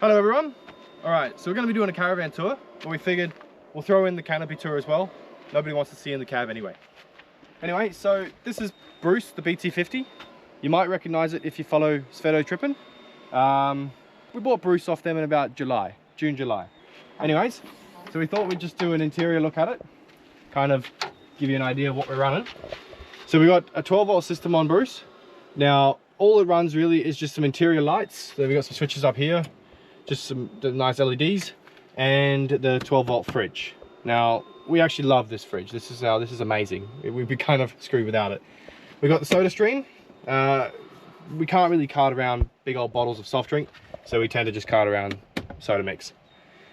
Hello everyone. Alright, so we're going to be doing a caravan tour, but we figured we'll throw in the canopy tour as well. Nobody wants to see in the cab anyway. Anyway, so this is Bruce, the BT50. You might recognise it if you follow Sveto Trippin. We bought Bruce off them in about June, July. Anyways, so we thought we'd just do an interior look at it, kind of give you an idea of what we're running. So we got a 12-volt system on Bruce. Now, all it runs really is just some interior lights. So we got some switches up here, just some nice LEDs, and the 12-volt fridge. Now, we actually love this fridge. This is amazing. We'd be kind of screwed without it. We got the soda stream. We can't really cart around big old bottles of soft drink, so we tend to just cart around soda mix.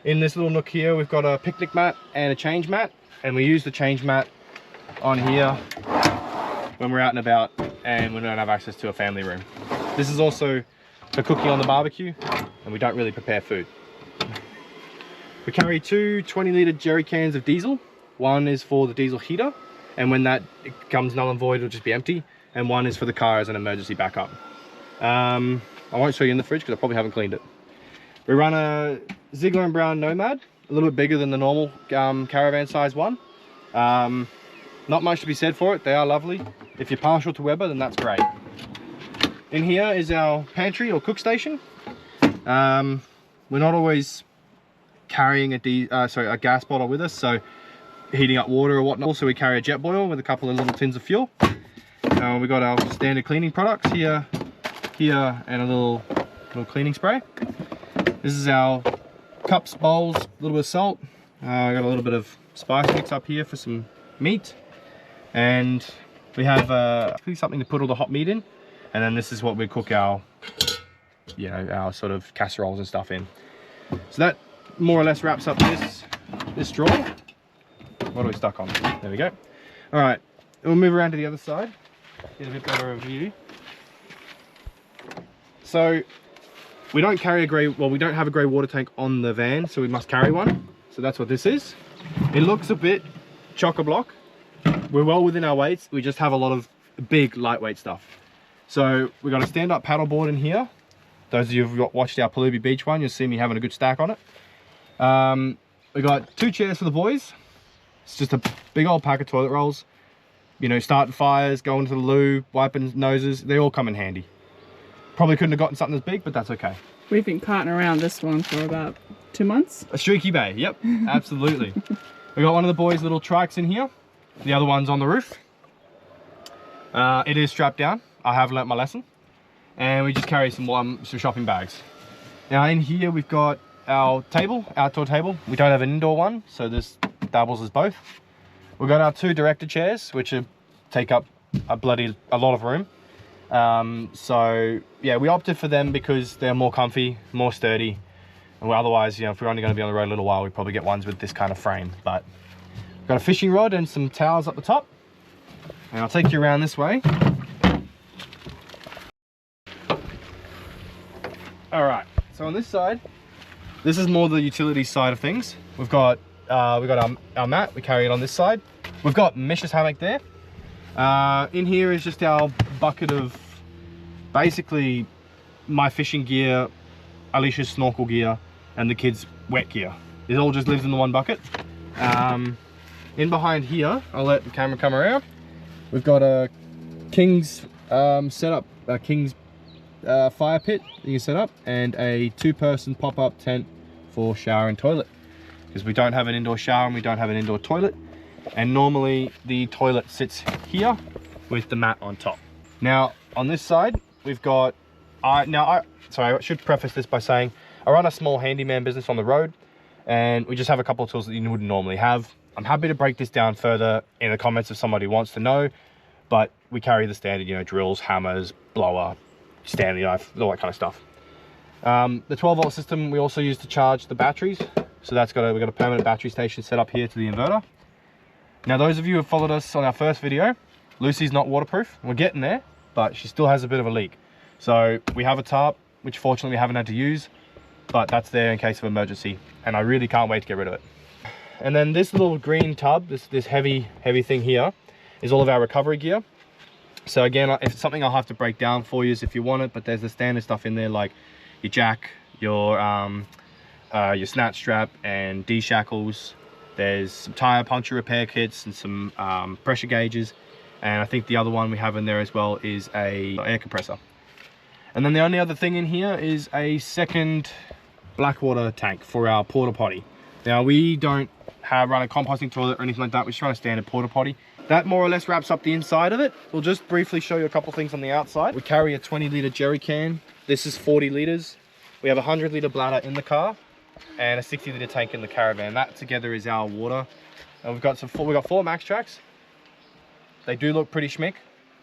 In this little nook here, we've got a picnic mat and a change mat, and we use the change mat on here when we're out and about and we don't have access to a family room. This is also for cooking on the barbecue, and we don't really prepare food. We carry two 20-litre jerry cans of diesel. One is for the diesel heater, and when that comes null and void, it'll just be empty. And one is for the car as an emergency backup. I won't show you in the fridge because I probably haven't cleaned it. We run a Ziegler & Brown Nomad, a little bit bigger than the normal caravan size one. Not much to be said for it. They are lovely. If you're partial to Weber, then that's great. In here is our pantry or cook station. We're not always carrying a gas bottle with us, so heating up water or whatnot. Also, we carry a jet boil with a couple of little tins of fuel. We got our standard cleaning products here, and a little cleaning spray. This is our cups, bowls, a little bit of salt. I got a little bit of spice mix up here for some meat, and we have something to put all the hot meat in. And then this is what we cook our, our sort of casseroles and stuff in. So that more or less wraps up this drawer. What are we stuck on? There we go. All right, we'll move around to the other side, get a bit better of a view. So we don't carry we don't have a grey water tank on the van, so we must carry one. So that's what this is. It looks a bit chock-a-block. We're well within our weights. We just have a lot of big lightweight stuff. So we got a stand-up paddleboard in here. Those of you who've watched our Palubi Beach one, you'll see me having a good stack on it. We got two chairs for the boys. It's just a big old pack of toilet rolls. Starting fires, going to the loo, wiping noses, they all come in handy. Probably couldn't have gotten something as big, but that's okay. We've been carting around this one for about 2 months. A streaky bay, yep, absolutely. We got one of the boys' little trikes in here. The other one's on the roof. It is strapped down. I have learnt my lesson. And we just carry some shopping bags. Now in here we've got our outdoor table. We don't have an indoor one, so this doubles as both. We've got our two director chairs, which take up a lot of room. So yeah, we opted for them because they're more comfy, more sturdy. And otherwise, if we're only going to be on the road a little while, we'd probably get ones with this kind of frame. But we've got a fishing rod and some towels up the top. And I'll take you around this way. All right, so on this side, this is more the utility side of things. We've got our mat, we carry it on this side. We've got Mish's hammock there. In here is just our bucket of basically my fishing gear, Alicia's snorkel gear, and the kids' wet gear. It all just lives in the one bucket. In behind here, I'll let the camera come around. We've got a King's setup, a King's fire pit you can set up, and a 2-person pop-up tent for shower and toilet, because we don't have an indoor shower and we don't have an indoor toilet, and normally the toilet sits here with the mat on top. Now on this side we've got I should preface this by saying I run a small handyman business on the road, and we just have a couple of tools that you wouldn't normally have. I'm happy to break this down further in the comments if somebody wants to know, but we carry the standard, drills, hammers, blower, Stanley knife, all that kind of stuff. The 12-volt system we also use to charge the batteries, so we've got a permanent battery station set up here to the inverter. Now those of you who have followed us on our first video, Lucy's not waterproof. We're getting there, but she still has a bit of a leak. So we have a tarp, which fortunately we haven't had to use, but that's there in case of emergency, and I really can't wait to get rid of it. And then this little green tub, this heavy thing here, is all of our recovery gear. So again, if it's something I'll have to break down for you if you want it, but there's the standard stuff in there like your jack, your snatch strap and D-shackles. There's some tire puncture repair kits and some pressure gauges. And I think the other one we have in there as well is a air compressor. And then the only other thing in here is a second blackwater tank for our porta potty. Now we don't run a composting toilet or anything like that. We just run a standard porta potty. That more or less wraps up the inside of it. We'll just briefly show you a couple things on the outside. We carry a 20-litre jerry can. This is 40 litres. We have a 100-litre bladder in the car and a 60-litre tank in the Caravan. That together is our water. And we've got 4 max tracks. They do look pretty schmick.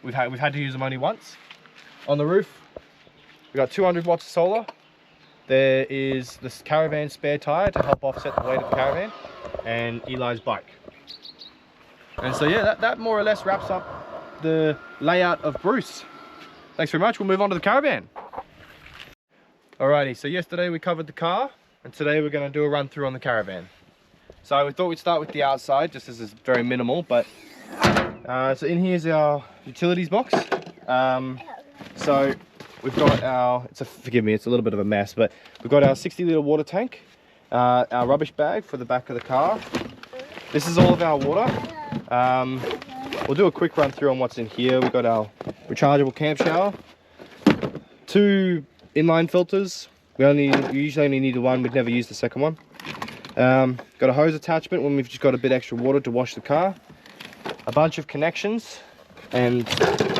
We've had to use them only once. On the roof, we've got 200 watts of solar. There is this Caravan spare tire to help offset the weight of the Caravan, and Eli's bike. And so yeah, that more or less wraps up the layout of Bruce. Thanks very much. We'll move on to the Caravan. Alrighty, so yesterday we covered the car, and today we're going to do a run through on the Caravan. So we thought we'd start with the outside, just as it's very minimal, but so in here's our utilities box. So we've got our, forgive me, it's a little bit of a mess, but we've got our 60-litre water tank, our rubbish bag for the back of the car. This is all of our water. We'll do a quick run through on what's in here. We've got our rechargeable camp shower, 2 inline filters. We usually only need one, we'd never use the second one. Got a hose attachment when we've just got a bit extra water to wash the car. A bunch of connections and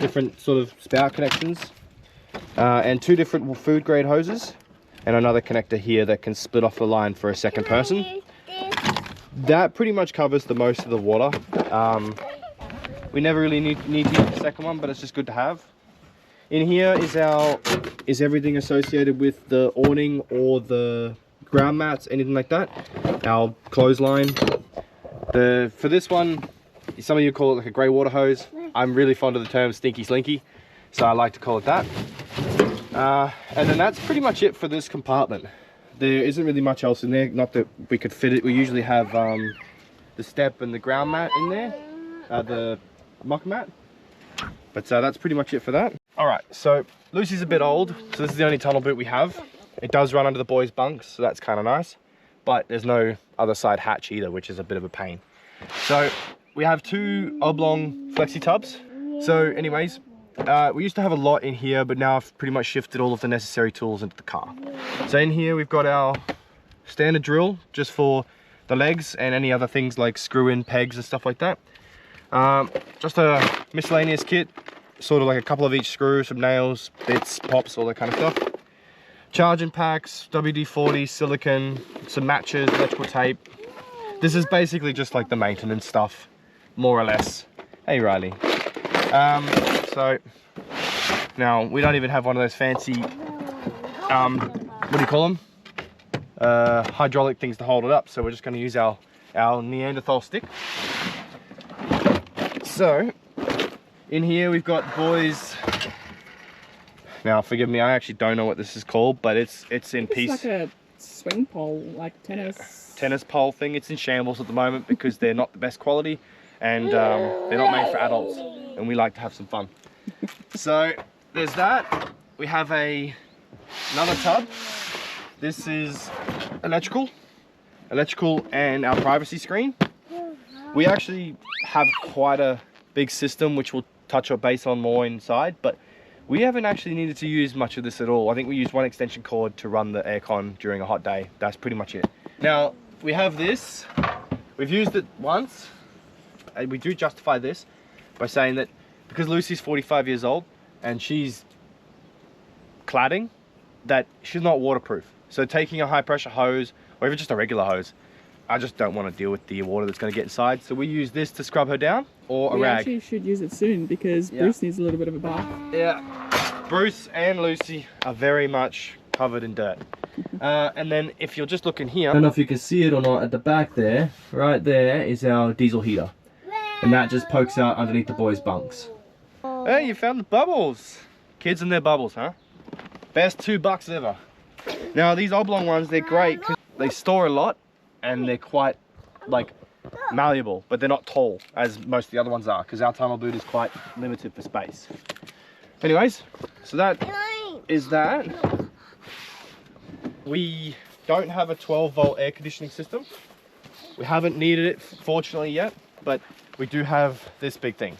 different sort of spout connections. And 2 different food grade hoses and another connector here that can split off the line for a second person. That pretty much covers the most of the water. We never really need to use the second one, but it's just good to have. In here is everything associated with the awning or the ground mats, anything like that. Our clothesline. For this one, some of you call it like a grey water hose. I'm really fond of the term stinky slinky, so I like to call it that. And then that's pretty much it for this compartment. There isn't really much else in there, not that we could fit it. We usually have the step and the ground mat in there, the muck mat. But that's pretty much it for that. All right, so Lucy's a bit old, so this is the only tunnel boot we have. It does run under the boys' bunks, so that's kind of nice. But there's no other side hatch either, which is a bit of a pain. So we have 2 oblong flexi tubs. So anyways, we used to have a lot in here, but now I've pretty much shifted all of the necessary tools into the car. So in here we've got our standard drill just for the legs and any other things like screw-in pegs and stuff like that. Just a miscellaneous kit, sort of like a couple of each screw, some nails, bits, pops, all that kind of stuff. Charging packs, WD-40, silicone, some matches, electrical tape. This is basically just like the maintenance stuff, more or less. Hey Riley. So now we don't even have one of those fancy, what do you call them? Hydraulic things to hold it up. So we're just going to use our Neanderthal stick. So in here we've got boys. Now forgive me, I actually don't know what this is called, but it's in piece. It's like a swing pole, like tennis pole thing. It's in shambles at the moment because they're not the best quality, and they're not made for adults, and we like to have some fun. So there's that. We have another tub. This is electrical and our privacy screen. We actually have quite a big system which we'll touch or base on more inside, but we haven't actually needed to use much of this at all. I think we used 1 extension cord to run the aircon during a hot day. That's pretty much it. Now, we have this. We've used it once, and we do justify this by saying that because Lucy's 45 years old and she's cladding, that she's not waterproof. So taking a high pressure hose, or even just a regular hose, I just don't want to deal with the water that's going to get inside. So we use this to scrub her down, or a rag. We actually should use it soon because Bruce needs a little bit of a bath. Yeah, Bruce and Lucy are very much covered in dirt. And then if you're just looking here, I don't know if you can see it or not, at the back there, right there is our diesel heater. And that just pokes out underneath the boys' bunks. Hey, you found the bubbles. Kids and their bubbles, huh? Best $2 ever. Now these oblong ones, they're great because they store a lot and they're quite like malleable, but they're not tall as most of the other ones are because our tunnel boot is quite limited for space. Anyways, so that is that. we don't have a 12-volt air conditioning system. We haven't needed it, fortunately, yet, but we do have this big thing.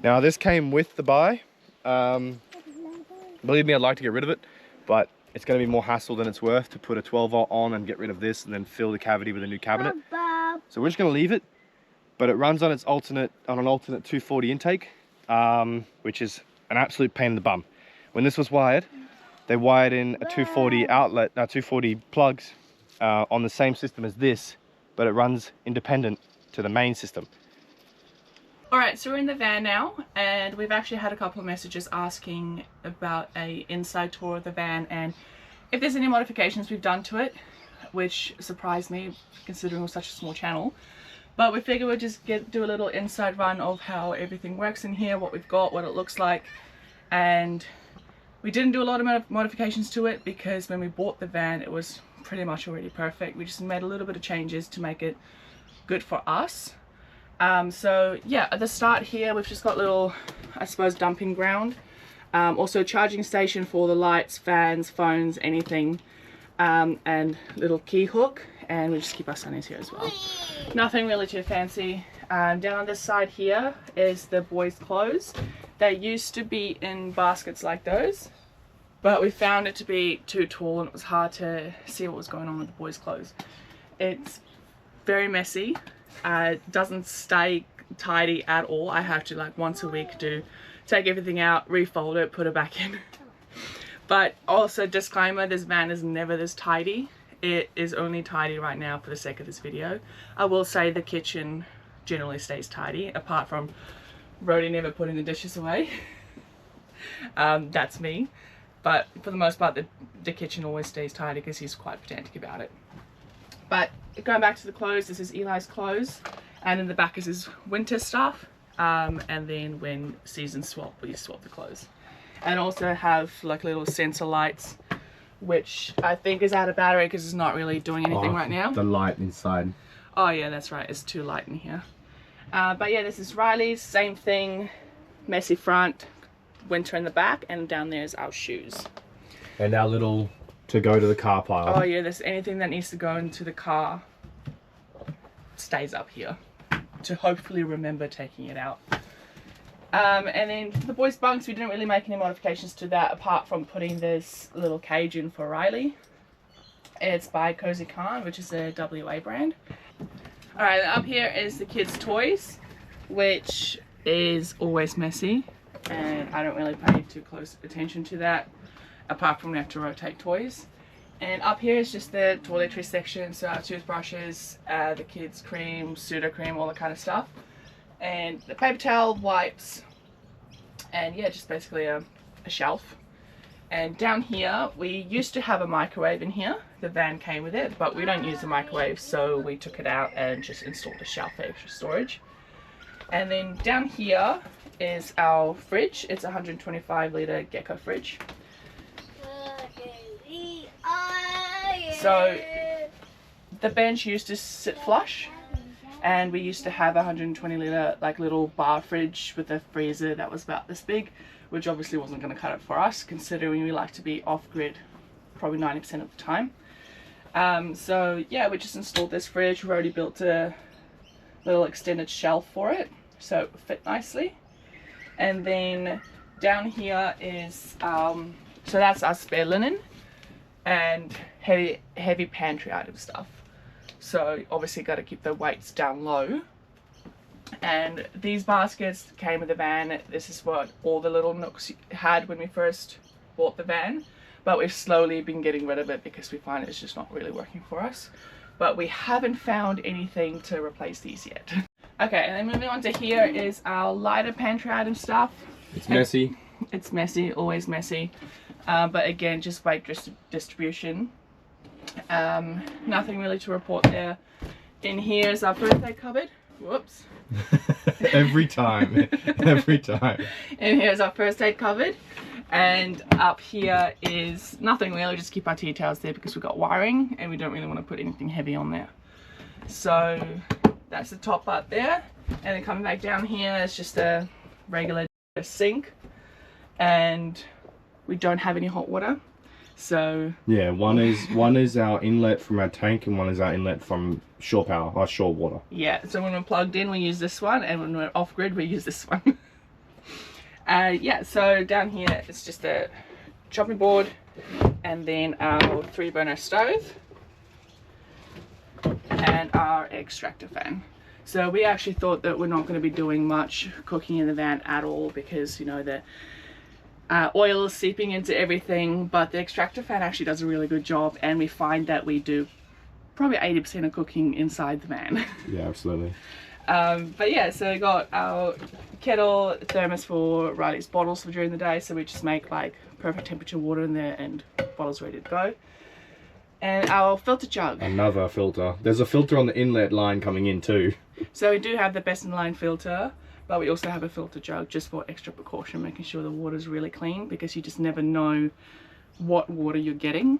Now, this came with the buy. Believe me, I'd like to get rid of it, but it's going to be more hassle than it's worth to put a 12-volt on and get rid of this and then fill the cavity with a new cabinet. So we're just going to leave it, but it runs on an alternate 240 intake, which is an absolute pain in the bum. When this was wired, they wired in a 240 outlet, 240 plugs on the same system as this, but it runs independent to the main system. Alright, so we're in the van now, and we've actually had a couple of messages asking about a inside tour of the van and if there's any modifications we've done to it, which surprised me considering it was such a small channel. But we figured we'd just do a little inside run of how everything works in here, what we've got, what it looks like. And we didn't do a lot of modifications to it because when we bought the van it was pretty much already perfect. We just made a little bit of changes to make it good for us. So yeah, at the start here we've just got little, I suppose, dumping ground, also a charging station for the lights, fans, phones, anything, and little key hook, and we just keep our sunnies here as well. Nothing really too fancy. Down on this side here is the boys' clothes. They used to be in baskets like those, but we found it to be too tall and it was hard to see what was going on with the boys' clothes. It's very messy. Doesn't stay tidy at all. I have to, like, once a week take everything out, refold it, put it back in. But also, disclaimer, this van is never this tidy. It is only tidy right now for the sake of this video. I will say the kitchen generally stays tidy, apart from Rhodey never putting the dishes away. That's me. But for the most part, the kitchen always stays tidy because he's quite pedantic about it. But going back to the clothes, this is Eli's clothes, and in the back is his winter stuff, and then when seasons swap, we swap the clothes. And also have like little sensor lights, which I think is out of battery because it's not really doing anything right now. The light inside. Oh yeah, that's right, it's too light in here. But yeah, this is Riley's, same thing, messy front, winter in the back, and down there is our shoes. And our little to go to the car pile. Oh yeah, there's anything that needs to go into the car stays up here to hopefully remember taking it out. And then the boys' bunks, we didn't really make any modifications to that apart from putting this little cage in for Riley. It's by Cozy Khan, which is a WA brand. Alright, up here is the kids' toys, which is always messy, and I don't really pay too close attention to that, apart from we have to rotate toys. And up here is just the toiletry section, so our toothbrushes, the kids' cream, pseudo cream, all that kind of stuff. And the paper towel, wipes, and yeah, just basically a shelf. And down here, we used to have a microwave in here. The van came with it, but we don't use the microwave, so we took it out and just installed a shelf for extra storage. And then down here is our fridge. It's a 125-litre Gecko fridge. So the bench used to sit flush, and we used to have a 120-litre like little bar fridge with a freezer that was about this big, which obviously wasn't going to cut it for us considering we like to be off-grid probably 90% of the time. So yeah, we just installed this fridge. We already built a little extended shelf for it so it would fit nicely. And then down here is so that's our spare linen and heavy pantry item stuff. So obviously got to keep the weights down low. And these baskets came with the van. This is what all the little nooks had when we first bought the van, but we've slowly been getting rid of it because we find it's just not really working for us. But we haven't found anything to replace these yet. Okay, and then moving on to here is our lighter pantry item stuff. It's messy. It's messy, always messy. But again, just weight distribution. Nothing really to report there. In here is our birthday cupboard. Whoops. Every time. Every time. And here's our first aid cupboard. And up here is nothing really, just keep our tea towels there because we've got wiring and we don't really want to put anything heavy on there. So that's the top part there. And then coming back down here is just a regular sink. And we don't have any hot water. So yeah, one is our inlet from our tank, and one is our inlet from shore power, or shore water. yeah, so when we're plugged in, we use this one, and when we're off grid, we use this one. Yeah, so down here it's just a chopping board, and then our 3-burner stove, and our extractor fan. So we actually thought that we're not going to be doing much cooking in the van at all, because you know the oil is seeping into everything, but the extractor fan actually does a really good job, and we find that we do probably 80% of cooking inside the van. Yeah, absolutely. But yeah, so we got our kettle, thermos for Riley's bottles for during the day, so we just make like perfect temperature water in there and bottles ready to go. And our filter jug. Another filter. There's a filter on the inlet line coming in too. So we do have the best in line filter, but we also have a filter jug just for extra precaution, making sure the water's really clean, because you just never know what water you're getting.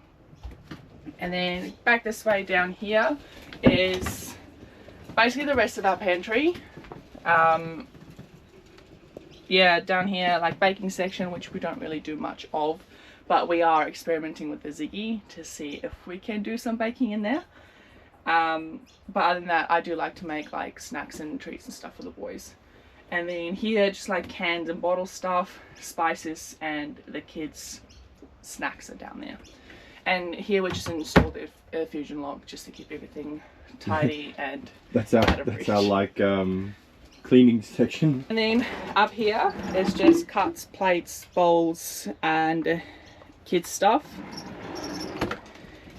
And then back this way down here is basically the rest of our pantry. Yeah, down here, like baking section, which we don't really do much of, but we are experimenting with the Ziggy to see if we can do some baking in there. But other than that, I do like to make like snacks and treats and stuff for the boys. And then here, just like canned and bottle stuff, spices, and the kids' snacks are down there. And here we just installed the air fusion log just to keep everything tidy and that's our like cleaning section. And then up here is just cups, plates, bowls, and kids' stuff.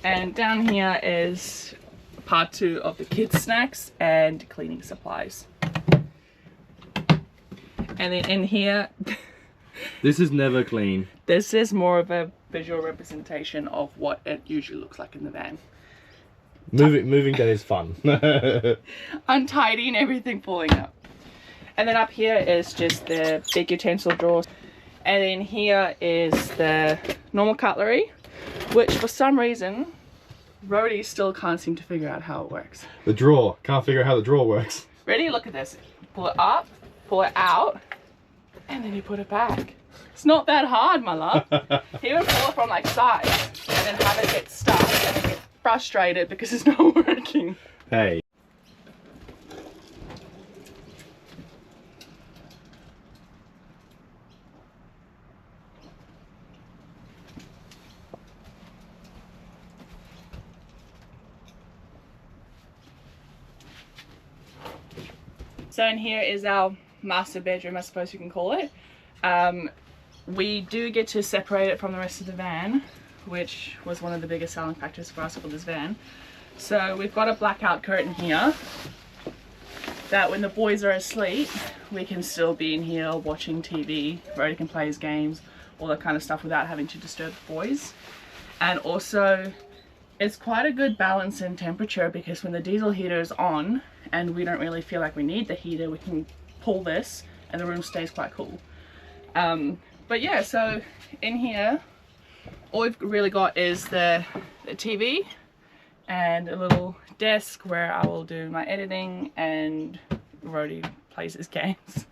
And down here is part 2 of the kids' snacks and cleaning supplies. And then in here, this is never clean. This is more of a visual representation of what it usually looks like in the van. Moving day is fun. Untidy and everything falling up. And then up here is just the big utensil drawers. And then here is the normal cutlery, which for some reason, Rhodey still can't seem to figure out how it works. The drawer. Can't figure out how the drawer works. Ready? Look at this. Pull it up, pull it out, and then you put it back. It's not that hard, my love. He would pull it from like sides and then have it get stuck and then get frustrated because it's not working. Hey. So in here is our master bedroom, I suppose you can call it. We do get to separate it from the rest of the van, which was one of the biggest selling factors for us for this van. So we've got a blackout curtain here that when the boys are asleep, we can still be in here watching TV. Rhodey can play his games, all that kind of stuff without having to disturb the boys. And also, it's quite a good balance in temperature, because when the diesel heater is on and we don't really feel like we need the heater, we can pull this and the room stays quite cool. But yeah, so in here all we've really got is the TV and a little desk where I will do my editing and Rhodey plays his games.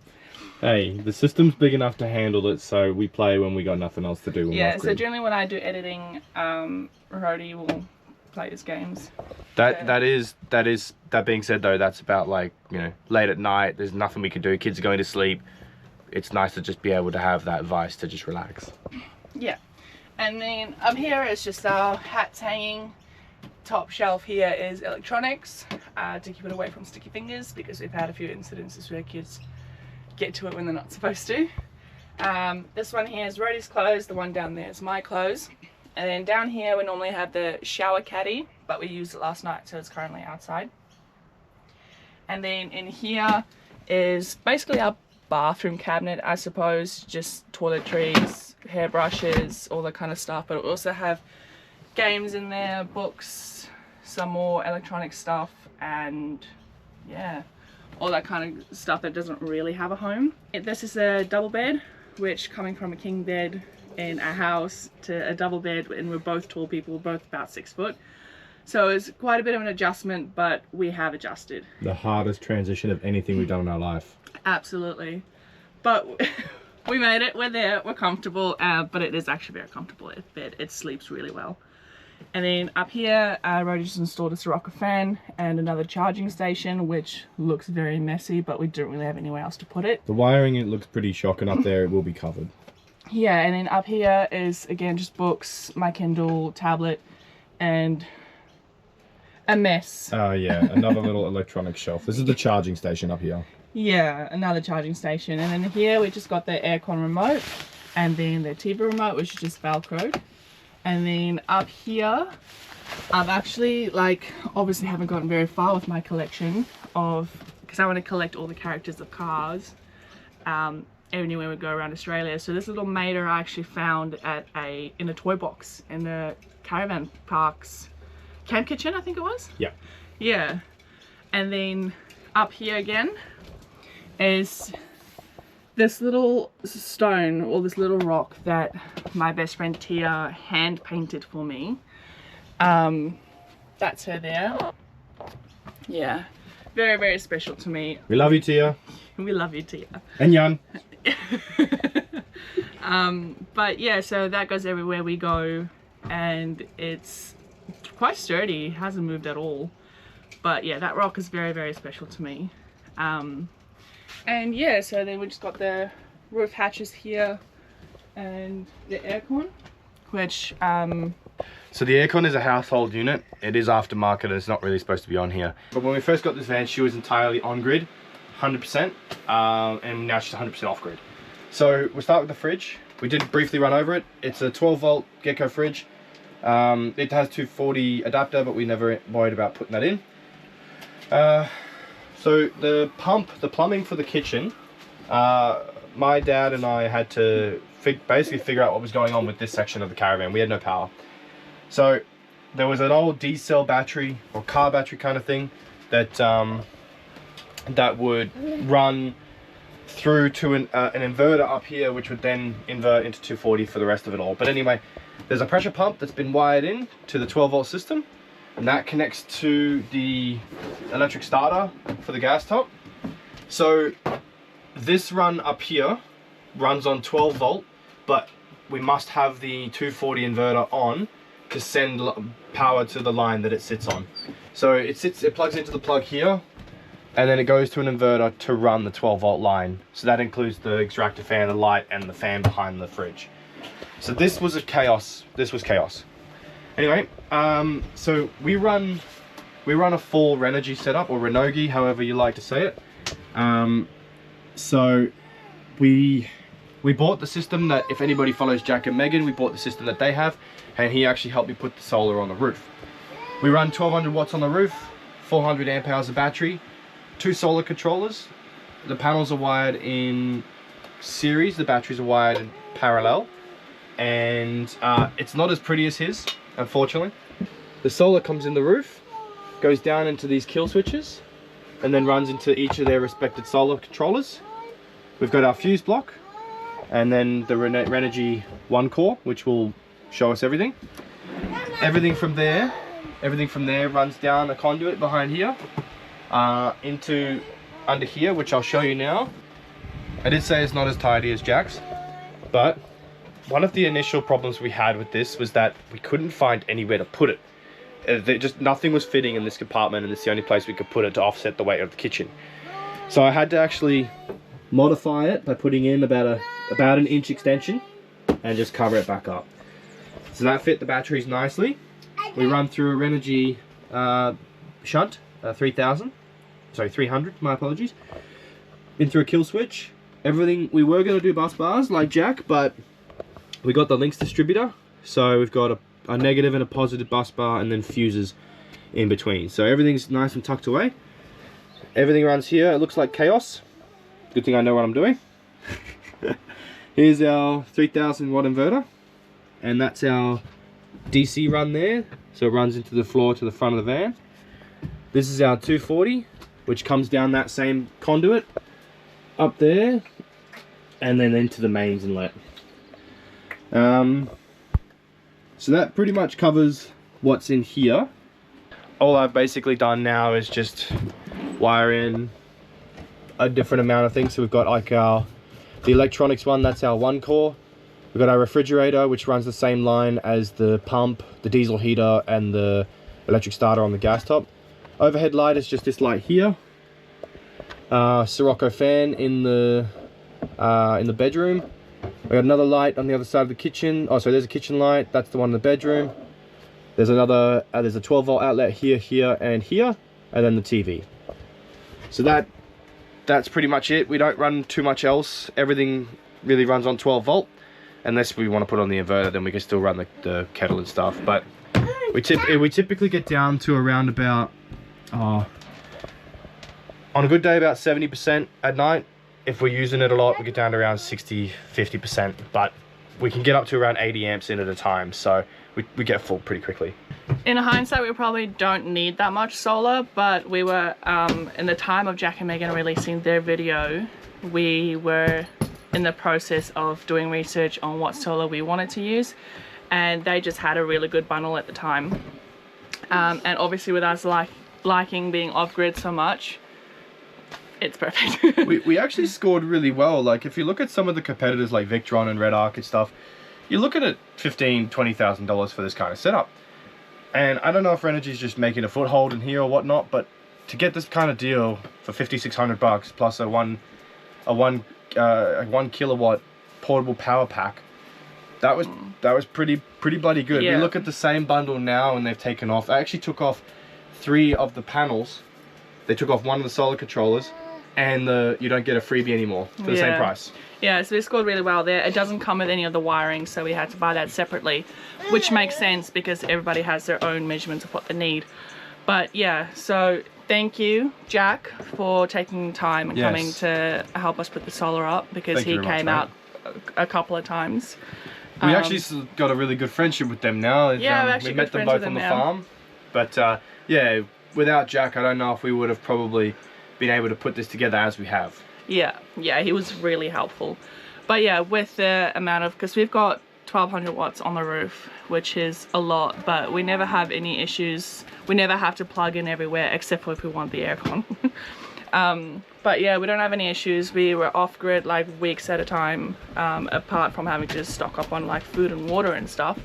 Hey, the system's big enough to handle it, so we play when we got nothing else to do. Yeah, so generally when I do editing, Rhodey will play his games. That being said though, that's about like, you know, late at night, there's nothing we can do, kids are going to sleep. It's nice to just be able to have that vice to just relax. Yeah. And then up here is just our hats hanging. Top shelf here is electronics, to keep it away from sticky fingers, because we've had a few incidences where kids get to it when they're not supposed to. This one here is Rhodey's clothes, the one down there is my clothes. And then down here we normally have the shower caddy, but we used it last night, so it's currently outside. And then in here is basically our bathroom cabinet, I suppose, just toiletries, hairbrushes, all that kind of stuff. But we also have games in there, books, some more electronic stuff, and yeah, all that kind of stuff that doesn't really have a home. This is a double bed, which coming from a king bed in a house to a double bed, and we're both tall people, both about 6 foot. So it's quite a bit of an adjustment, but we have adjusted. The hardest transition of anything we've done in our life. Absolutely. But We made it, we're there, we're comfortable, but it is actually very comfortable bed. It sleeps really well. And then up here, Rody just installed a Sirocco fan and another charging station, which looks very messy, but we don't really have anywhere else to put it. The wiring, it looks pretty shocking up there. It will be covered. Yeah, and then up here is, again, just books, my Kindle, tablet, and a mess. Oh yeah, another little electronic shelf. This is the charging station up here. Yeah, another charging station. And then here we just got the aircon remote, and then the TV remote, which is just Velcroed. And then up here, I've actually, like, obviously haven't gotten very far with my collection of, because I want to collect all the characters of cars anywhere we go around Australia. So this little mater I actually found at in a toy box in the Caravan Park's camp kitchen, I think it was. Yeah. Yeah. And then up here again is this little stone, or this little rock that my best friend Tia hand painted for me. That's her there. Yeah, very, very special to me. We love you, Tia. We love you, Tia. And Jan. But yeah, so that goes everywhere we go, and it's quite sturdy. It hasn't moved at all. But yeah, that rock is very, very special to me. And yeah, so then we just got the roof hatches here and the aircon, which So the aircon is a household unit. It is aftermarket. It's not really supposed to be on here. But when we first got this van, she was entirely on grid, 100%, and now she's 100% off grid. So we'll start with the fridge. We did briefly run over it. It's a 12-volt Gecko fridge. It has 240 adapter, but we never worried about putting that in. So the plumbing for the kitchen, my dad and I had to basically figure out what was going on with this section of the Caravan. We had no power. So there was an old D-cell battery or car battery kind of thing that that would run through to an inverter up here, which would then invert into 240 for the rest of it all. But anyway, there's a pressure pump that's been wired in to the 12-volt system, and that connects to the electric starter for the gas top. So this run up here runs on 12 volt, but we must have the 240 inverter on to send power to the line that it sits on. So it plugs into the plug here, and then it goes to an inverter to run the 12 volt line. So that includes the extractor fan, the light, and the fan behind the fridge. So this was a chaos. This was chaos. Anyway, so we run a full Renogy setup, or Renogy, however you like to say it. So we bought the system that, if anybody follows Jack and Megan, we bought the system that they have, and he actually helped me put the solar on the roof. We run 1200 watts on the roof, 400 amp hours of battery, 2 solar controllers. The panels are wired in series, the batteries are wired in parallel, and it's not as pretty as his, unfortunately. The solar comes in the roof, goes down into these kill switches, and then runs into each of their respected solar controllers. We've got our fuse block, and then the Renogy 1 core, which will show us everything. Everything from there runs down a conduit behind here, into under here, which I'll show you now. I did say it's not as tidy as Jack's, but one of the initial problems we had with this was that we couldn't find anywhere to put it. Just nothing was fitting in this compartment, and it's the only place we could put it to offset the weight of the kitchen. So I had to actually modify it by putting in about an inch extension and just cover it back up. So that fit the batteries nicely. We run through a Renogy shunt, 300, my apologies. In through a kill switch. Everything, we were going to do bus bars like Jack, but we got the links distributor. So we've got a negative and a positive bus bar, and then fuses in between. So everything's nice and tucked away. Everything runs here. It looks like chaos. Good thing I know what I'm doing. Here's our 3000 watt inverter, and that's our DC run there. So it runs into the floor to the front of the van. This is our 240, which comes down that same conduit up there, and then into the mains inlet. So that pretty much covers what's in here. All I've basically done now is just wire in a different amount of things. So we've got like our The electronics one, that's our 1-core. We've got our refrigerator, which runs the same line as the pump, the diesel heater, and the electric starter on the gas top. Overhead light is just this light here. Sirocco fan in the bedroom. We got another light on the other side of the kitchen. Oh, so there's a kitchen light. That's the one in the bedroom. There's another. There's a 12-volt outlet here, here, and here, and then the TV. So that's pretty much it. We don't run too much else. Everything really runs on 12-volt. Unless we want to put on the inverter, then we can still run the kettle and stuff. But we typically get down to around about, on a good day, about 70% at night. If we're using it a lot, we get down to around 60-50%. But we can get up to around 80 amps in at a time. So we get full pretty quickly. In hindsight, we probably don't need that much solar, but we were, in the time of Jack and Megan releasing their video, we were in the process of doing research on what solar we wanted to use, and they just had a really good bundle at the time. And obviously with us liking being off-grid so much, it's perfect. we actually scored really well. Like if you look at some of the competitors like Victron and Red Arc and stuff, you're looking at $15,000-$20,000 for this kind of setup. And I don't know if Renogy's just making a foothold in here or whatnot, but to get this kind of deal for $5,600 plus a one kilowatt portable power pack, that was pretty bloody good. Yeah. We look at the same bundle now and they've taken off. I actually took off 3 of the panels. They took off 1 of the solar controllers, and you don't get a freebie anymore for the same price. Yeah, so we scored really well there. It doesn't come with any of the wiring, so we had to buy that separately, which makes sense because everybody has their own measurements of what they need. But yeah, so thank you, Jack, for taking time and coming to help us put the solar up, because he came out a couple of times. We actually got a really good friendship with them now. Yeah, we met them both on the farm. But yeah, without Jack, I don't know if we would have probably been able to put this together as we have. Yeah, he was really helpful. But yeah, with the amount of, because we've got 1200 watts on the roof, which is a lot, but we never have any issues. We never have to plug in everywhere except for if we want the aircon. But yeah, we don't have any issues. We were off grid like weeks at a time, apart from having to just stock up on like food and water and stuff.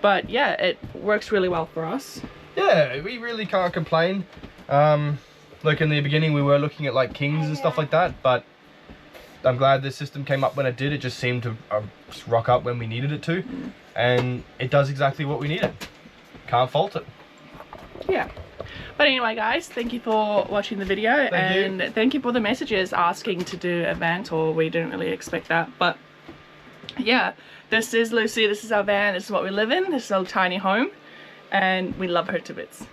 But yeah, it works really well for us. Yeah, we really can't complain. Like in the beginning we were looking at like Kings and stuff like that, but I'm glad this system came up when it did. It just seemed to just rock up when we needed it to, and it does exactly what we needed. Can't fault it. Yeah. But anyway guys, thank you for watching the video, thank you for the messages asking to do a van tour. We didn't really expect that, but yeah, this is Lucy, this is our van, this is what we live in, this is our tiny home, and we love her to bits.